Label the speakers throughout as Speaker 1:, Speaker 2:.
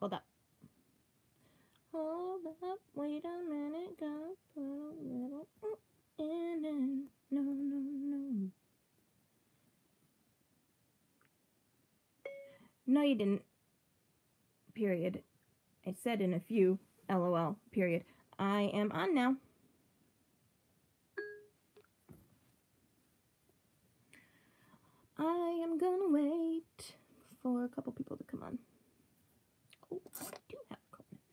Speaker 1: Hold up. Hold up. Wait a minute. Go put a little in. No, no, no. No, you didn't. Period. I said in a few. LOL. Period. I am on now. I am gonna wait for a couple people to come on. Oh, I do have a couple minutes.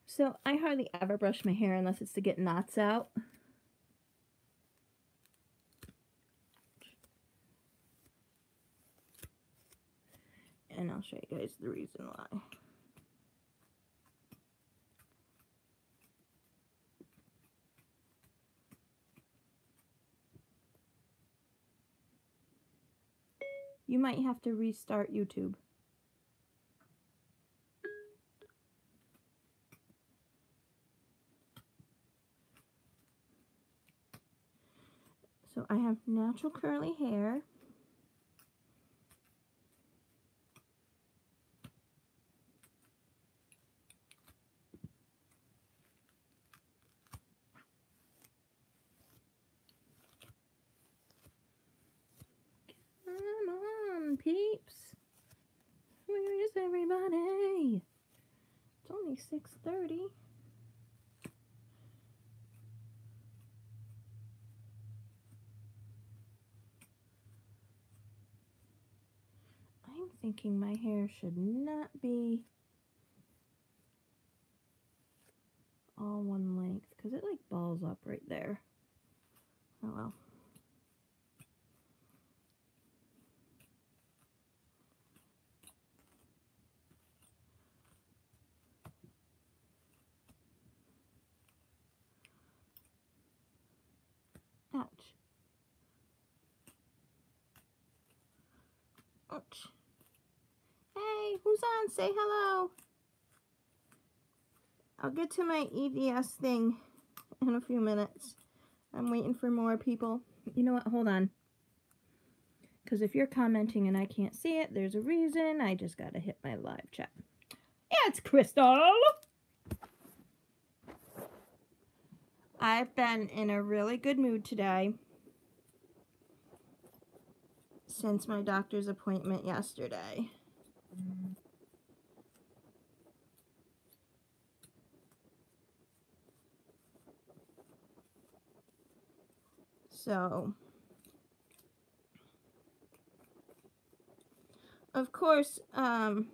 Speaker 1: So I hardly ever brush my hair unless it's to get knots out. And I'll show you guys the reason why. You might have to restart YouTube. So I have natural curly hair. Come on, peeps. Where is everybody? It's only 6:30. I'm thinking my hair should not be all one length because it like balls up right there. Oh well. Ouch. Ouch. Hey, who's on? Say hello. I'll get to my EDS thing in a few minutes. I'm waiting for more people. You know what? Hold on. Because if you're commenting and I can't see it, there's a reason. I just got to hit my live chat. It's Crystal. I've been in a really good mood today since my doctor's appointment yesterday. So, of course, a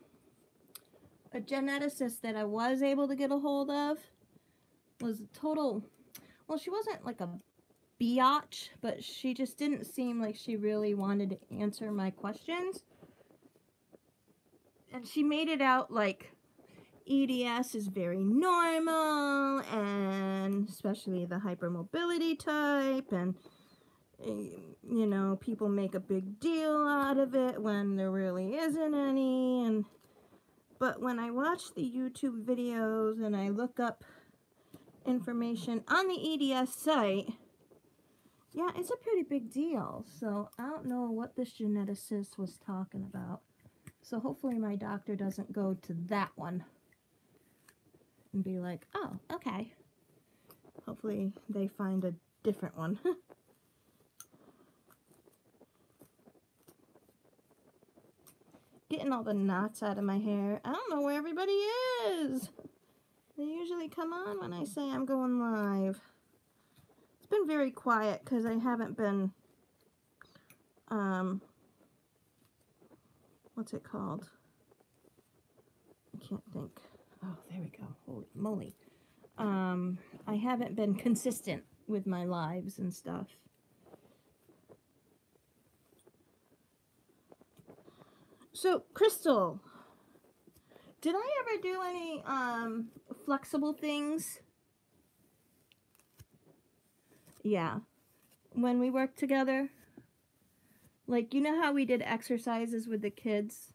Speaker 1: geneticist that I was able to get a hold of was a total, well, she wasn't like a biatch, but she just didn't seem like she really wanted to answer my questions. And she made it out like EDS is very normal, and especially the hypermobility type, and you know, people make a big deal out of it when there really isn't any. But when I watch the YouTube videos and I look up information on the EDS site, yeah, it's a pretty big deal. So I don't know what this geneticist was talking about. So hopefully my doctor doesn't go to that one and be like, oh, okay. Hopefully they find a different one. Getting all the knots out of my hair. I don't know where everybody is. They usually come on when I say I'm going live. It's been very quiet because I haven't been, what's it called? I can't think. Oh, there we go. Holy moly. I haven't been consistent with my lives and stuff. So, Crystal, did I ever do any flexible things? Yeah. When we worked together? Like, you know how we did exercises with the kids?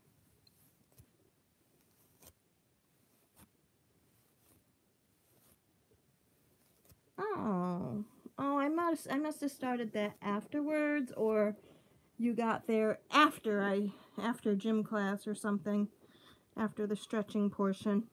Speaker 1: Oh. Oh, I must have started that afterwards, or you got there after gym class or something, after the stretching portion.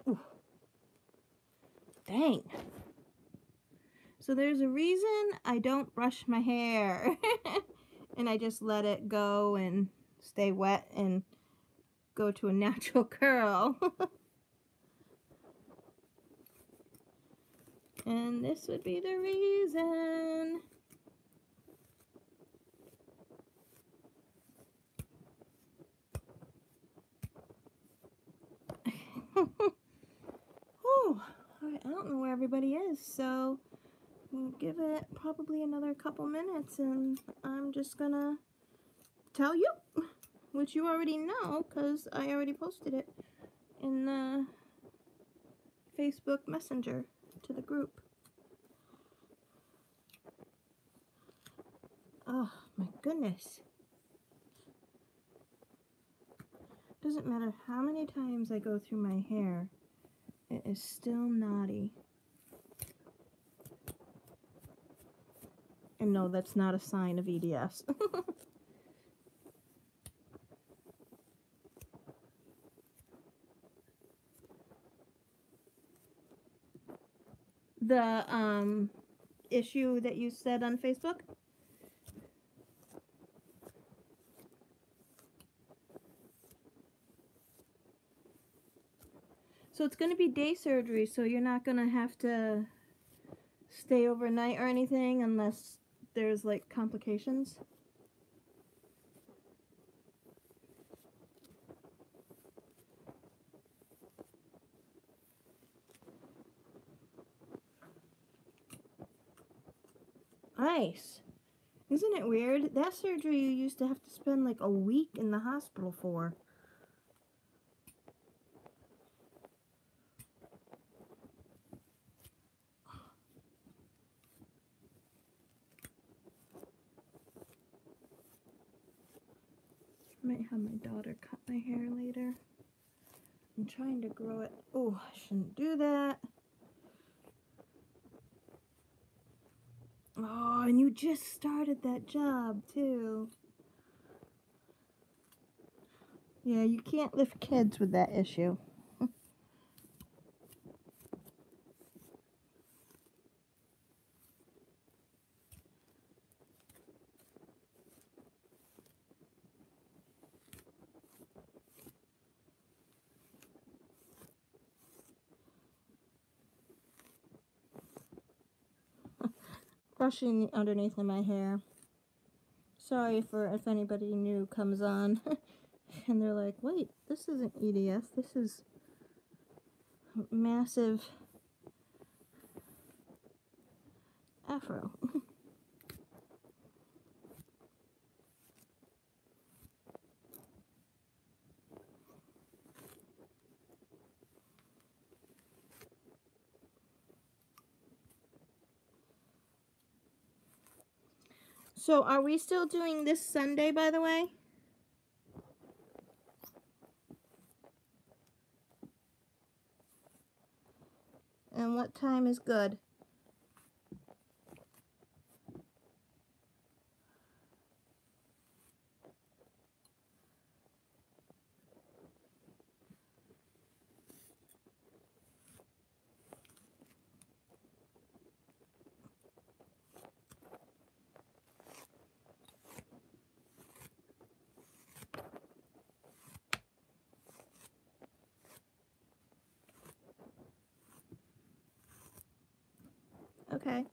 Speaker 1: Ooh, dang. So there's a reason I don't brush my hair. And I just let it go and stay wet and go to a natural curl. And this would be the reason. Whew. Alright, I don't know where everybody is, so we'll give it probably another couple minutes and I'm just gonna tell you, which you already know because I already posted it in the Facebook Messenger to the group. Oh my goodness. Doesn't matter how many times I go through my hair, it is still knotty. And no, that's not a sign of EDS. The issue that you said on Facebook? So it's going to be day surgery, so you're not going to have to stay overnight or anything unless there's like complications? Nice. Isn't it weird? That surgery you used to have to spend like a week in the hospital for. I might have my daughter cut my hair later. I'm trying to grow it. Oh, I shouldn't do that. Oh, and you just started that job too. Yeah, you can't lift kids with that issue. Brushing underneath of my hair. Sorry for if anybody new comes on and they're like, wait, this isn't EDS, this is massive afro. So are we still doing this Sunday, by the way? And what time is good? Okay.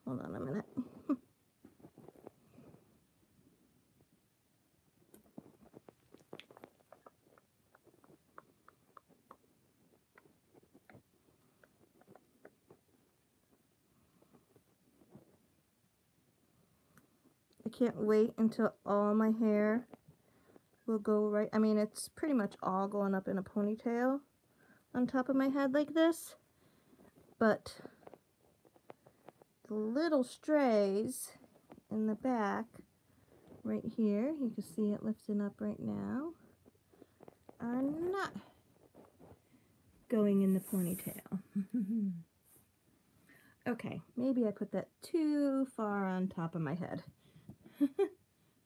Speaker 1: Hold on a minute. I can't wait until all my hair will go right. I mean, it's pretty much all going up in a ponytail on top of my head like this. But little strays in the back right here. You can see it lifting up right now. Are not going in the ponytail. Okay, maybe I put that too far on top of my head.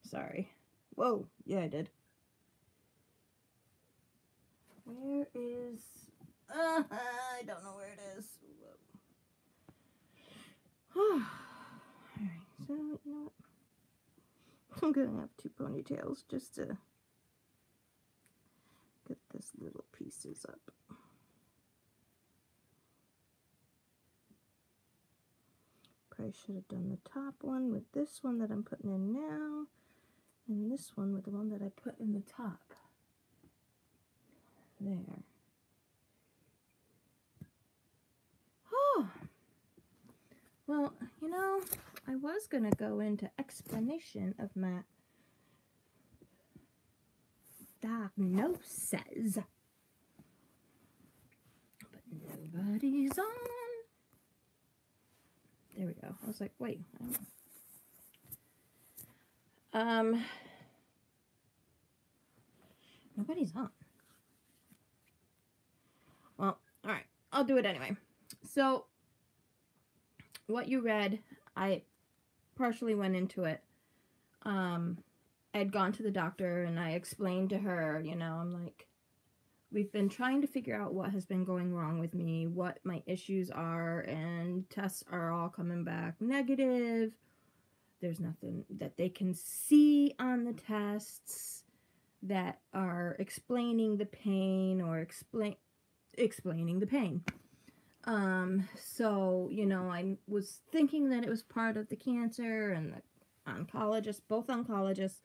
Speaker 1: Sorry. Whoa, yeah, I did. Where is... I don't know where it is. Alright, so you know what? I'm gonna have two ponytails just to get this little pieces up. Probably should have done the top one with this one that I'm putting in now, and this one with the one that I put in the top. There. Oh, well, you know, I was going to go into explanation of my diagnosis, but nobody's on. There we go. I was like, wait. Nobody's on. Well, all right. I'll do it anyway. So, what you read, I partially went into it. I'd gone to the doctor and I explained to her, you know, I'm like, we've been trying to figure out what has been going wrong with me, what my issues are, and tests are all coming back negative. There's nothing that they can see on the tests that are explaining the pain or explaining the pain. So, you know, I was thinking that it was part of the cancer, and the oncologist, both oncologists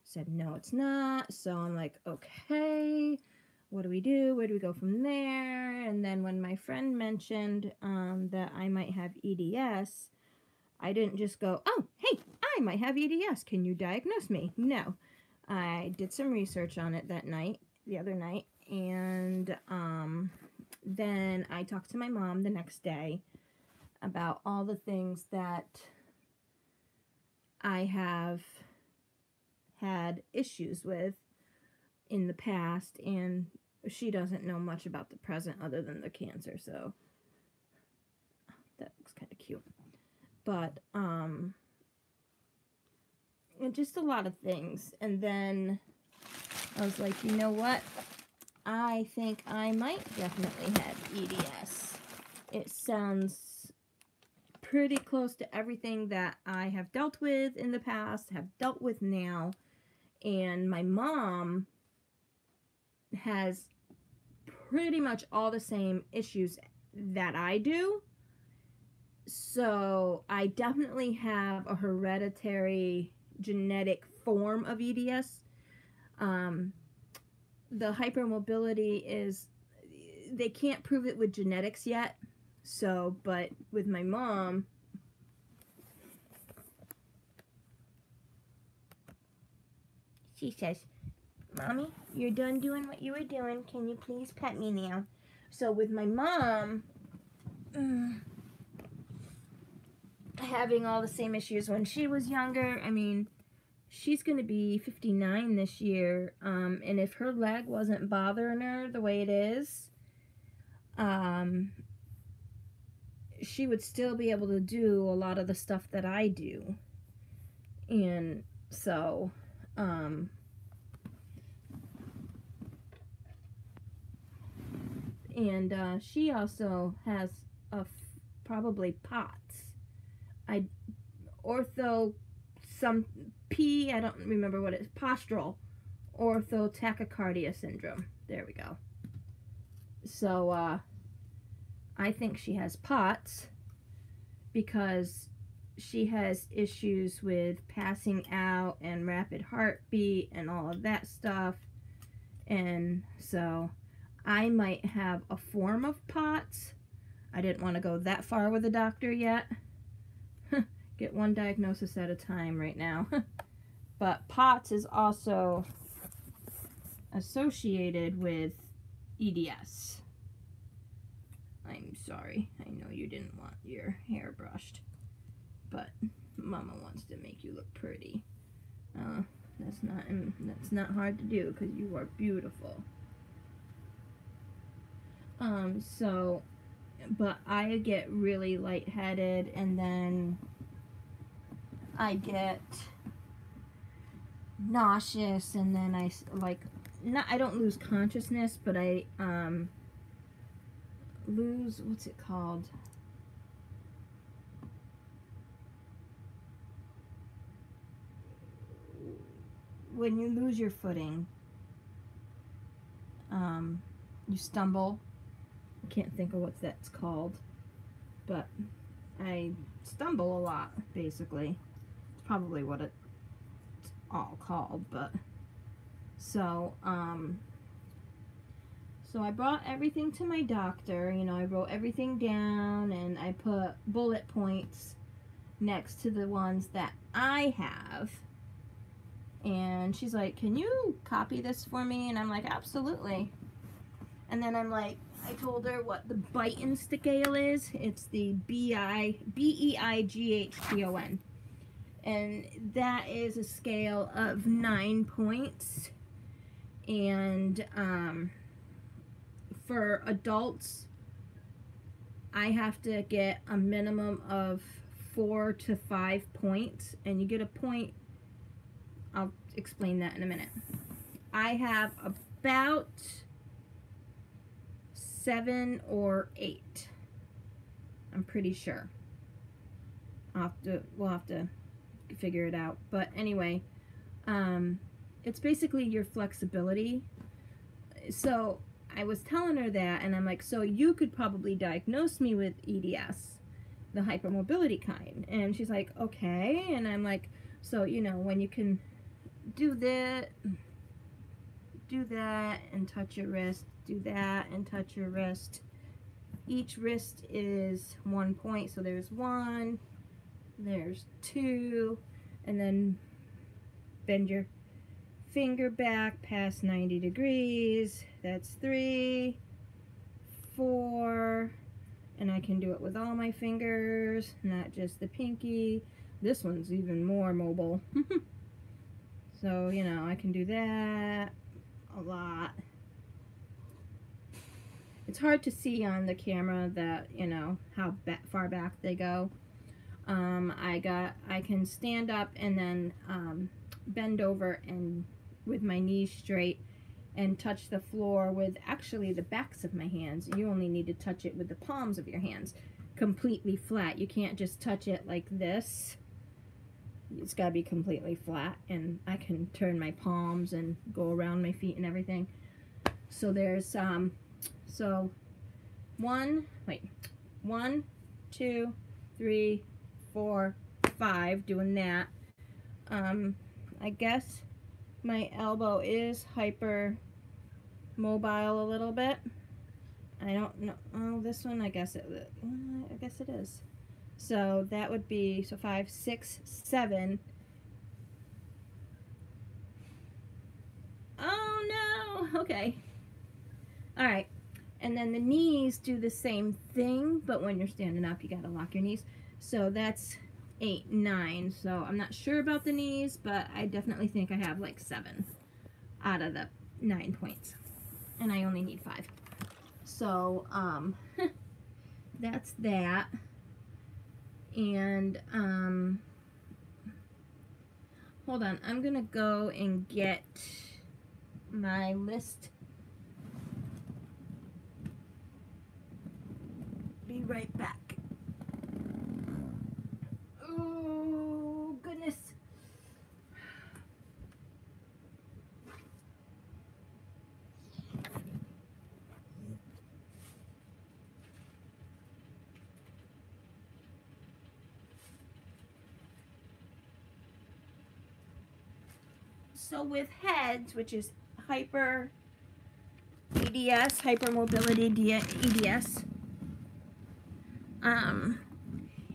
Speaker 1: said, no, it's not. So I'm like, okay, what do we do? Where do we go from there? And then when my friend mentioned that I might have EDS, I didn't just go, oh, hey, I might have EDS. Can you diagnose me? No. I did some research on it the other night, and then I talked to my mom the next day about all the things that I have had issues with in the past, and she doesn't know much about the present other than the cancer, so that looks kind of cute. But just a lot of things. And then I was like, you know what? I think I might definitely have EDS. It sounds pretty close to everything that I have dealt with in the past, have dealt with now. And my mom has pretty much all the same issues that I do. So I definitely have a hereditary genetic form of EDS. The hypermobility is, they can't prove it with genetics yet. So, but with my mom, she says, Mommy, you're done doing what you were doing. Can you please pet me now? So with my mom, having all the same issues when she was younger, I mean, she's going to be 59 this year, and if her leg wasn't bothering her the way it is, she would still be able to do a lot of the stuff that I do. And so, she also has probably POTS. I don't remember what it is, postural orthotachycardia syndrome. There we go. So, I think she has POTS because she has issues with passing out and rapid heartbeat and all of that stuff. And so I might have a form of POTS. I didn't want to go that far with the doctor yet. Get one diagnosis at a time right now. But POTS is also associated with EDS. I'm sorry. I know you didn't want your hair brushed. but Mama wants to make you look pretty. That's not hard to do because you are beautiful. So, but I get really lightheaded, and then I get nauseous, and then I don't lose consciousness, but I lose, what's it called? When you lose your footing, you stumble. I can't think of what that's called, but I stumble a lot, basically. It's probably what it's all called, but so so I brought everything to my doctor. You know, I wrote everything down, and I put bullet points next to the ones that I have. And she's like, "Can you copy this for me?" And I'm like, "Absolutely." And then I'm like, I told her what the Beighton scale is. It's the BEIGHTON. And that is a scale of 9 points. And for adults, I have to get a minimum of 4 to 5 points. And you get a point. I'll explain that in a minute. I have about 7 or 8. I'm pretty sure. We'll have to figure it out. But anyway, it's basically your flexibility. So I was telling her that, and I'm like, so you could probably diagnose me with EDS, the hypermobility kind. And she's like, okay. And I'm like, so, you know, when you can do that, and touch your wrist, do that and touch your wrist. Each wrist is 1 point, so there's 1, there's 2, and then bend your finger back past 90 degrees. That's 3, 4, and I can do it with all my fingers, not just the pinky. This one's even more mobile. So, you know, I can do that a lot. It's hard to see on the camera that, you know, how far back they go. I can stand up and then bend over and with my knees straight and touch the floor with actually the backs of my hands. You only need to touch it with the palms of your hands, completely flat. You can't just touch it like this. It's got to be completely flat, and I can turn my palms and go around my feet and everything. So there's so 1, 2, 3, 4, 5, doing that. I guess my elbow is hyper mobile a little bit. I don't know. Oh, this one, I guess it is. So that would be, so 5, 6, 7. Oh no, okay. All right, and then the knees do the same thing, but when you're standing up, you gotta lock your knees. So that's 8, 9. So I'm not sure about the knees, but I definitely think I have like 7 out of the 9 points, and I only need 5. So that's that. And hold on, I'm gonna go and get my list. Be right back. Oh goodness. So with heads, which is hyper EDS, hypermobility EDS,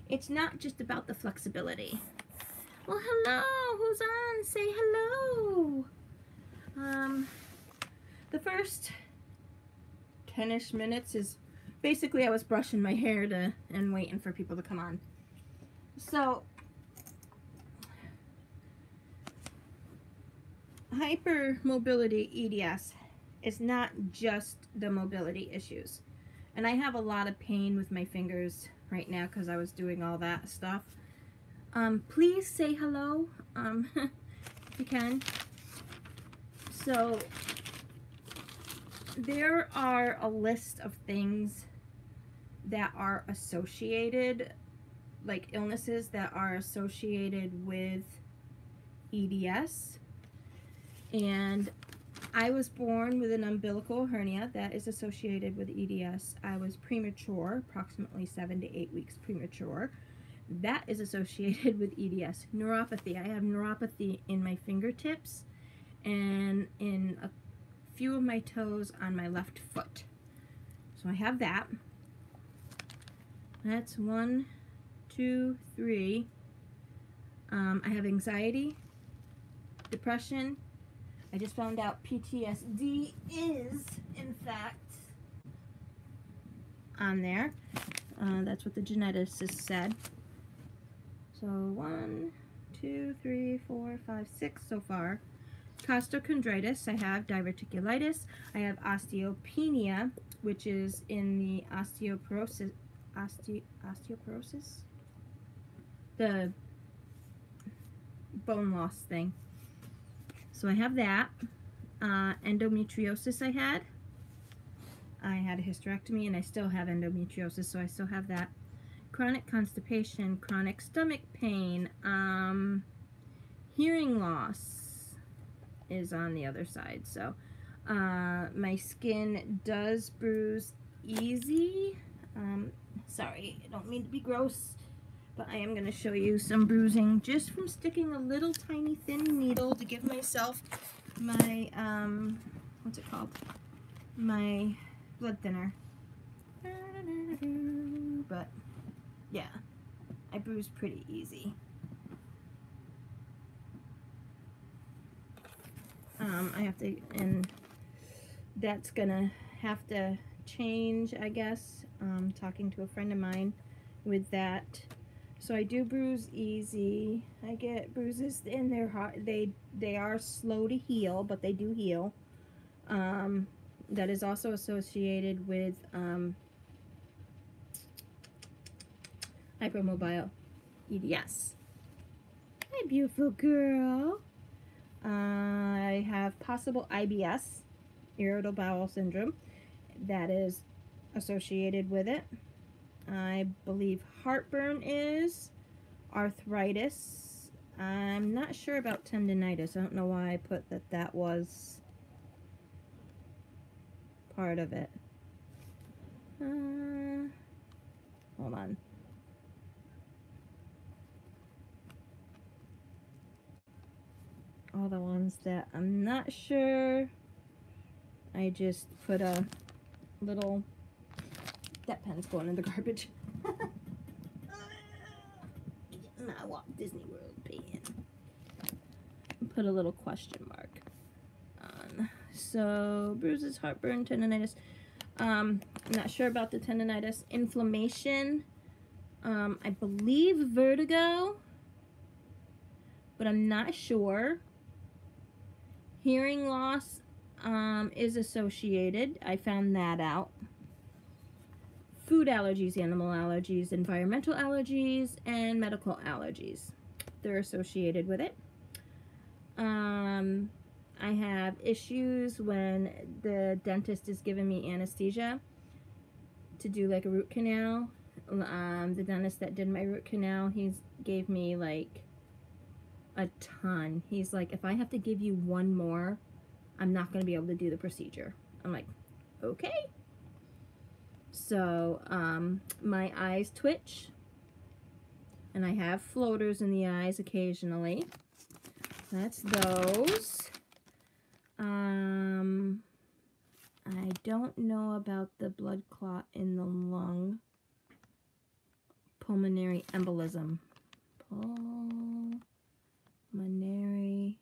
Speaker 1: it's not just about the flexibility. Well, hello, who's on? Say hello. The first 10-ish minutes is basically I was brushing my hair and waiting for people to come on. So, hypermobility EDS is not just the mobility issues. And I have a lot of pain with my fingers right now because I was doing all that stuff. Please say hello, if you can. So, there are a list of things that are associated, like illnesses that are associated with EDS. And I was born with an umbilical hernia that is associated with EDS. I was premature, approximately 7 to 8 weeks premature. That is associated with EDS. Neuropathy. I have neuropathy in my fingertips and in a few of my toes on my left foot. So I have that. That's 1, 2, 3. I have anxiety, depression. I just found out PTSD is, in fact, on there. That's what the geneticist said. So 1, 2, 3, 4, 5, 6 so far. Costochondritis, I have diverticulitis. I have osteopenia, which is in the osteoporosis. Osteoporosis? The bone loss thing. So I have that. Endometriosis I had a hysterectomy and I still have endometriosis, so I still have that. Chronic constipation, chronic stomach pain, hearing loss is on the other side. So my skin does bruise easy. Sorry, I don't mean to be gross, but I am going to show you some bruising just from sticking a little tiny thin needle to give myself my, what's it called? My blood thinner. But, yeah, I bruise pretty easy. I have to, and that's going to have to change, I guess. Talking to a friend of mine with that. So I do bruise easy. I get bruises and they're hard. They are slow to heal, but they do heal. That is also associated with hypermobile EDS. Hi, beautiful girl. I have possible IBS, irritable bowel syndrome, that is associated with it. I believe heartburn is, arthritis. I'm not sure about tendinitis. I don't know why I put that was part of it. Hold on. All the ones that I'm not sure, I just put a little, that pen's going in the garbage. My Walt Disney World pen. Put a little question mark on. So bruises, heartburn, tendinitis. I'm not sure about the tendinitis. Inflammation. I believe vertigo, but I'm not sure. Hearing loss is associated. I found that out. Food allergies, animal allergies, environmental allergies, and medical allergies. They're associated with it. I have issues when the dentist is giving me anesthesia to do like a root canal. The dentist that did my root canal, he gave me like a ton. He's like, if I have to give you one more, I'm not going to be able to do the procedure. I'm like, okay. So my eyes twitch, and I have floaters in the eyes occasionally. That's those. I don't know about the blood clot in the lung. Pulmonary embolism. Pulmonary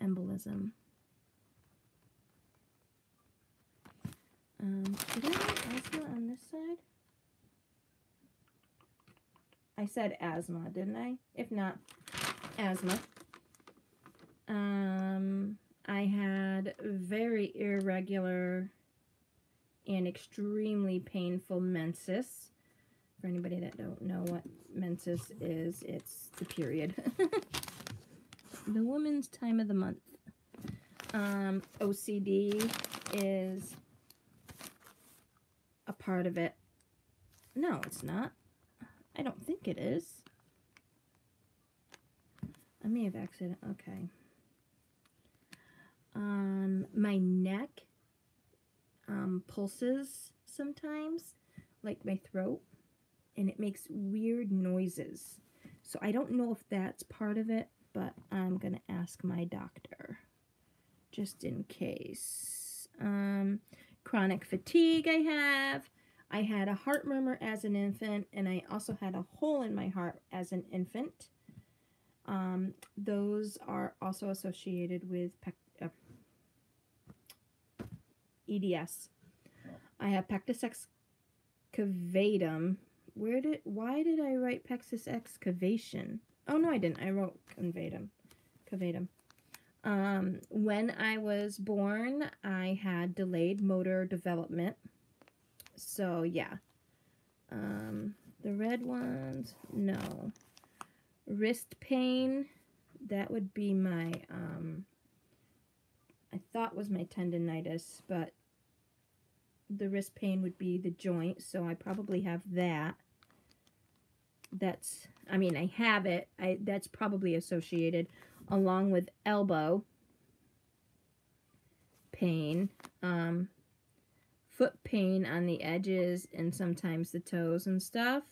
Speaker 1: embolism. Did I have asthma on this side? I said asthma, didn't I? If not, asthma. I had very irregular and extremely painful menses. For anybody that don't know what menses is, it's the period. The woman's time of the month. OCD is a part of it. No, it's not. I don't think it is. I may have accident. Okay. My neck pulses sometimes, like my throat, and it makes weird noises. So I don't know if that's part of it, but I'm going to ask my doctor just in case. Chronic fatigue I had a heart murmur as an infant, and I also had a hole in my heart as an infant. Those are also associated with EDS. I have pectus excavatum. Why did I write pectus excavation? Oh, no, I didn't. I wrote cavatum. When I was born, I had delayed motor development. So, yeah. The red ones, no. Wrist pain, that would be my, I thought was my tendinitis, but the wrist pain would be the joint, so I probably have that. I have it. That's probably associated, along with elbow pain, foot pain on the edges and sometimes the toes and stuff.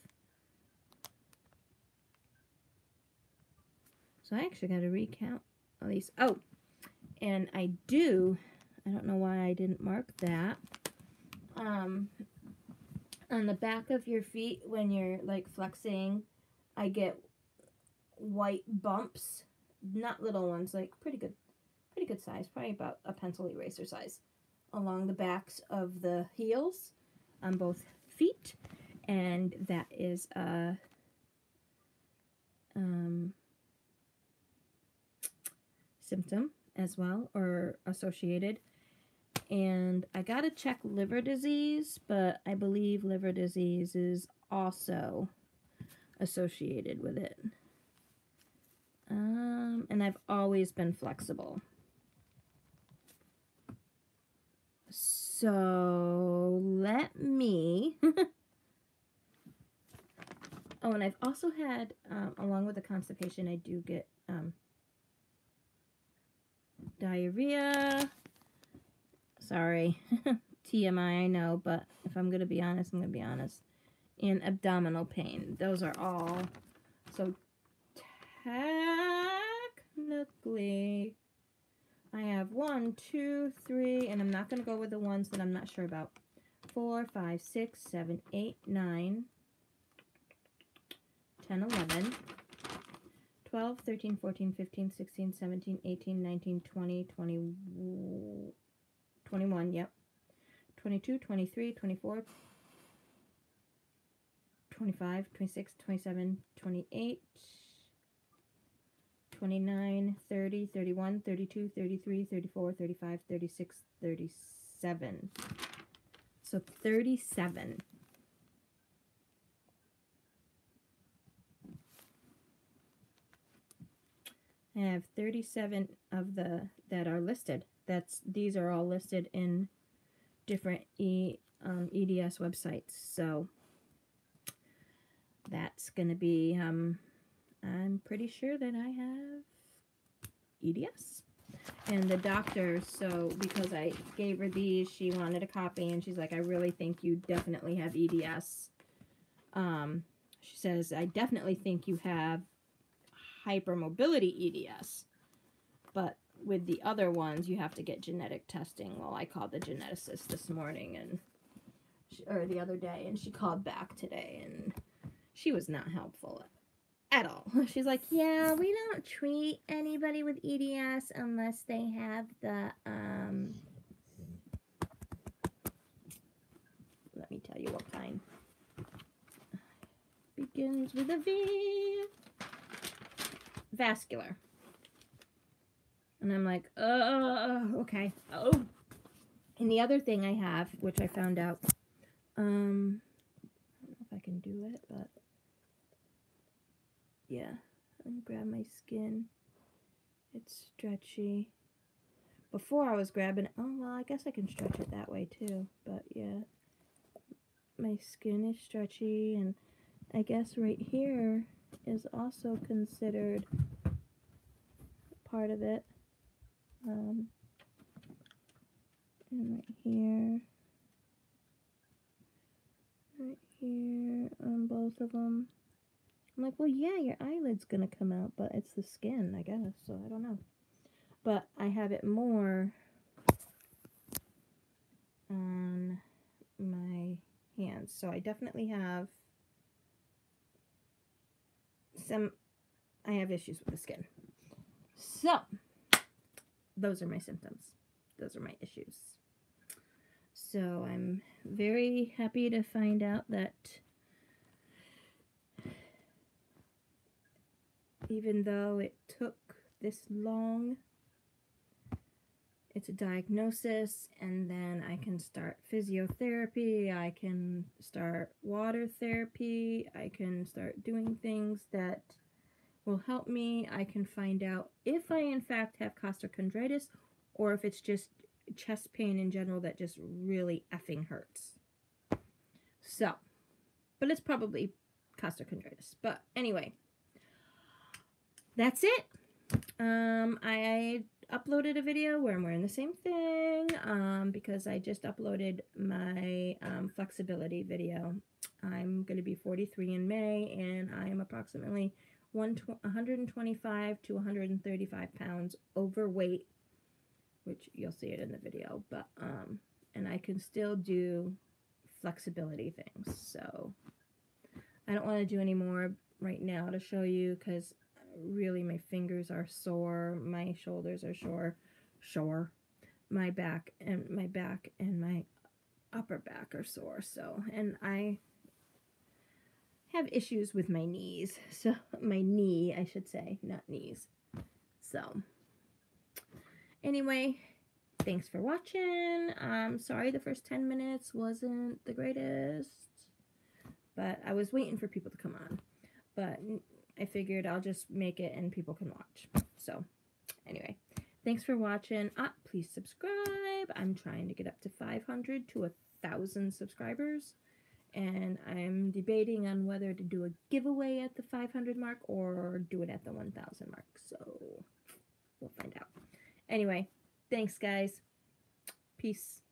Speaker 1: So I actually got to recount all these. Oh, and I don't know why I didn't mark that. On the back of your feet, when you're like flexing, I get white bumps, not little ones, like pretty good size, probably about a pencil eraser size, along the backs of the heels on both feet, and that is a symptom as well, or associated. And I gotta check liver disease, but I believe liver disease is also associated with it. And I've always been flexible. So let me oh, and I've also had along with the constipation, I do get diarrhea. Sorry. TMI, I know, but if I'm going to be honest, I'm going to be honest. And abdominal pain. Those are all. So technically, I have 1, 2, 3, and I'm not going to go with the ones that I'm not sure about. 4, 5, 6, 7, 8, 9, 10, 11, 12, 13, 14, 15, 16, 17, 18, 19, 20, 21, yep. 22, 23, 24, 25, 26, 27, 28, 29, 30, 31, 32, 33, 34, 35, 36, 37. So 37. I have 37 of the that are listed. These are all listed in different EDS websites. So that's going to be, I'm pretty sure that I have EDS. And the doctor, so because I gave her these, she wanted a copy, and she's like, I really think you definitely have EDS. She says, I definitely think you have hypermobility EDS. But with the other ones, you have to get genetic testing. Well, I called the geneticist this morning, or the other day, and she called back today, and she was not helpful at all. She's like, yeah, we don't treat anybody with EDS unless they have the, let me tell you what kind. Begins with a V. Vascular. And I'm like, okay. Oh. And the other thing I have, which I found out, I don't know if I can do it, but yeah, let me grab my skin. It's stretchy. Before I was grabbing, oh, well, I guess I can stretch it that way too, but yeah, my skin is stretchy, and I guess right here is also considered part of it. And right here on both of them. I'm like, well, yeah, your eyelid's gonna come out, but it's the skin, I guess, so I don't know. But I have it more on my hands, so I definitely have I have issues with the skin. So, those are my symptoms. Those are my issues. So, I'm very happy to find out that even though it took this long, it's a diagnosis, and then I can start physiotherapy, I can start water therapy, I can start doing things that will help me. I can find out if I in fact have costochondritis or if it's just chest pain in general that just really effing hurts. So, but it's probably costochondritis. But anyway, that's it. I uploaded a video where I'm wearing the same thing because I just uploaded my flexibility video. I'm going to be 43 in May, and I am approximately 125 to 135 pounds overweight, which you'll see it in the video, but and I can still do flexibility things. So I don't want to do any more right now to show you because really my fingers are sore, my shoulders are sore, my back and my upper back are sore. So, and I have issues with my knees, so my knee, I should say, not knees. So anyway, thanks for watching. Sorry the first 10 minutes wasn't the greatest, but I was waiting for people to come on, but I figured I'll just make it and people can watch. So anyway, thanks for watching. Please subscribe. I'm trying to get up to 500 to 1,000 subscribers, and I'm debating on whether to do a giveaway at the 500 mark or do it at the 1,000 mark. So we'll find out. Anyway, thanks guys. Peace.